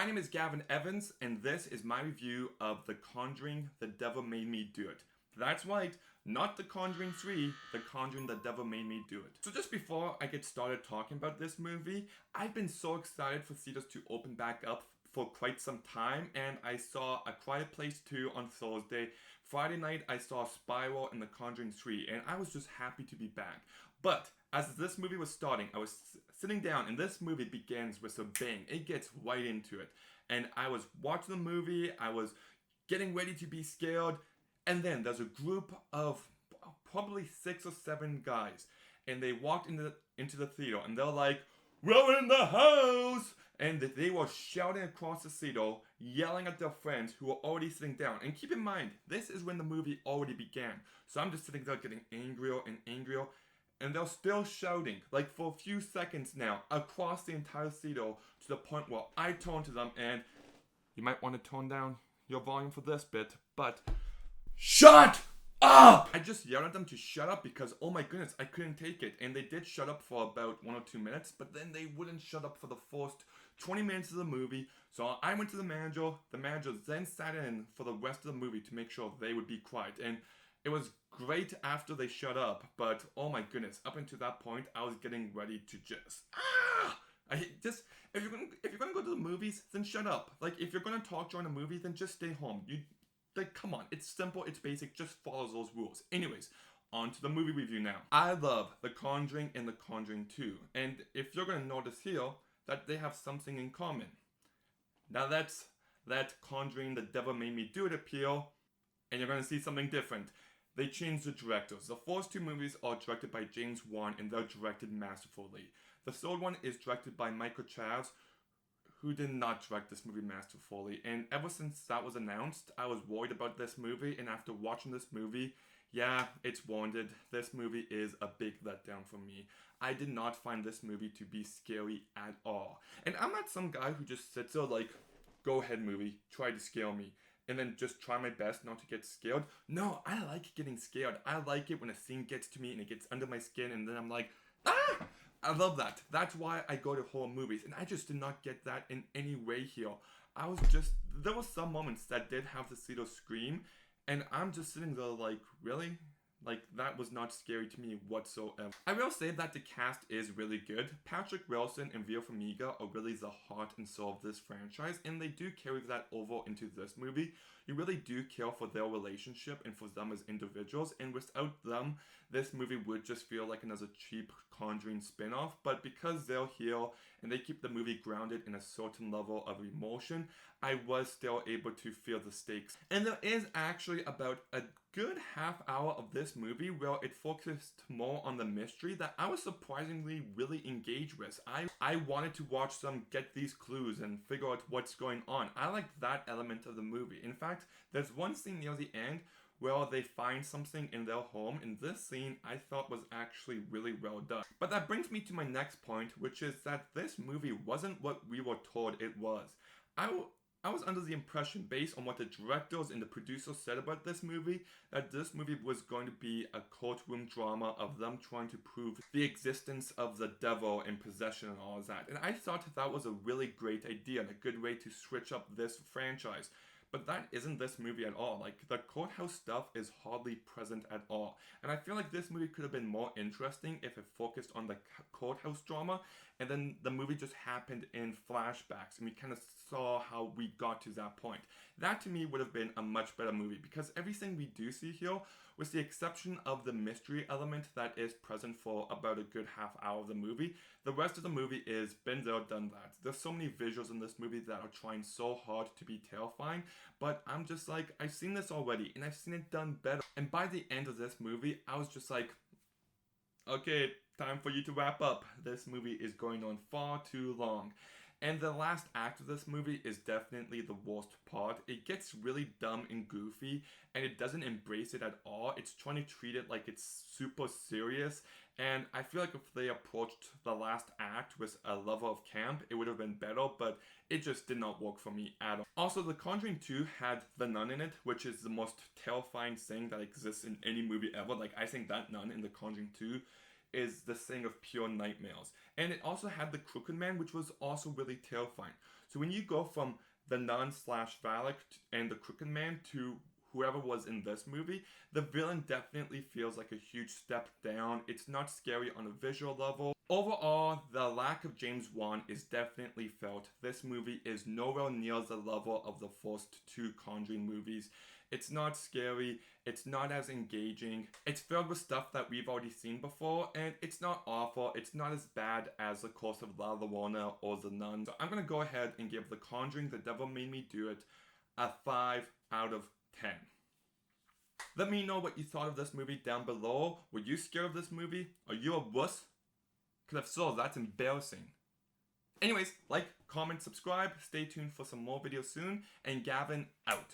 name is Gavin Evans, and this is my review of The Conjuring, The Devil Made Me Do It. That's right, not The Conjuring 3, The Conjuring, The Devil Made Me Do It. So just before I get started talking about this movie, I've been so excited for theaters to open back up for quite some time, and I saw A Quiet Place 2 on Thursday. Friday night, I saw Spiral and The Conjuring 3, and I was just happy to be back. But as this movie was starting, I was sitting down, and this movie begins with a bang. It gets right into it. And I was watching the movie, I was getting ready to be scared, and then there's a group of probably 6 or 7 guys, and they walked into the theater, and they're like, "We're in the house!" And they were shouting across the theater, yelling at their friends who were already sitting down. And keep in mind, this is when the movie already began. So I'm just sitting there getting angrier and angrier. And they're still shouting, like for a few seconds now, across the entire theater to the point where I turn to them and you might want to tone down your volume for this bit, but shut up! I just yelled at them to shut up because, oh my goodness, I couldn't take it. And they did shut up for about 1 or 2 minutes, but then they wouldn't shut up for the first 20 minutes of the movie. So I went to the manager then sat in for the rest of the movie to make sure they would be quiet. And it was great after they shut up, but oh my goodness, up until that point, I was getting ready to just if you're gonna go to the movies, then shut up. Like if you're gonna talk during a movie, then just stay home. Come on, it's simple, it's basic, just follow those rules. Anyways, on to the movie review now. I love The Conjuring and The Conjuring 2, and if you're gonna notice here that they have something in common. Now that's that Conjuring The Devil Made Me Do It appeal, and you're gonna see something different. They changed the directors. The first 2 movies are directed by James Wan, and they're directed masterfully. The third one is directed by Michael Chaz, who did not direct this movie masterfully. And ever since that was announced, I was worried about this movie, and after watching this movie, yeah, it's warranted. This movie is a big letdown for me. I did not find this movie to be scary at all. And I'm not some guy who just sits there like, go ahead movie, try to scare me, and then just try my best not to get scared. No, I like getting scared. I like it when a scene gets to me and it gets under my skin and then I'm like, ah! I love that. That's why I go to horror movies, and I just did not get that in any way here. There were some moments that did have the theater scream, and I'm just sitting there like, really? Like, that was not scary to me whatsoever. I will say that the cast is really good. Patrick Wilson and Vera Farmiga are really the heart and soul of this franchise, and they do carry that over into this movie. You really do care for their relationship and for them as individuals, and without them, this movie would just feel like another cheap Conjuring spin-off, but because they're here and they keep the movie grounded in a certain level of emotion, I was still able to feel the stakes. And there is actually about a good half hour of this movie where it focused more on the mystery that I was surprisingly really engaged with. I wanted to watch them get these clues and figure out what's going on. I liked that element of the movie. In fact, there's one scene near the end where they find something in their home, and this scene I thought was actually really well done. But that brings me to my next point, which is that this movie wasn't what we were told it was. I was under the impression, based on what the directors and the producers said about this movie, that this movie was going to be a courtroom drama of them trying to prove the existence of the devil and possession and all of that. And I thought that was a really great idea and a good way to switch up this franchise. But that isn't this movie at all. Like, the courthouse stuff is hardly present at all. And I feel like this movie could have been more interesting if it focused on the courthouse drama, and then the movie just happened in flashbacks, and we kind of saw how we got to that point. That to me would have been a much better movie, because everything we do see here, with the exception of the mystery element that is present for about a good half hour of the movie, the rest of the movie is been there, done that. There's so many visuals in this movie that are trying so hard to be terrifying, but I'm just like, I've seen this already, and I've seen it done better. And by the end of this movie, I was just like, okay, time for you to wrap up. This movie is going on far too long. And the last act of this movie is definitely the worst part. It gets really dumb and goofy, and it doesn't embrace it at all. It's trying to treat it like it's super serious, and I feel like if they approached the last act with a level of camp, it would have been better, but it just did not work for me at all. Also, The Conjuring 2 had the nun in it, which is the most terrifying thing that exists in any movie ever. Like, I think that nun in The Conjuring 2 is the thing of pure nightmares. And it also had the Crooked Man, which was also really terrifying. So when you go from the nun slash Valak and the Crooked Man to whoever was in this movie, the villain definitely feels like a huge step down. It's not scary on a visual level. Overall, the lack of James Wan is definitely felt. This movie is nowhere near the level of the first two Conjuring movies. It's not scary, it's not as engaging, it's filled with stuff that we've already seen before, and it's not awful, it's not as bad as The Curse of La Llorona or The Nun. So I'm gonna go ahead and give The Conjuring, The Devil Made Me Do It a 5 out of 10. Let me know what you thought of this movie down below. Were you scared of this movie? Are you a wuss? Because if so, that's embarrassing. Anyways, like, comment, subscribe, stay tuned for some more videos soon, and Gavin out.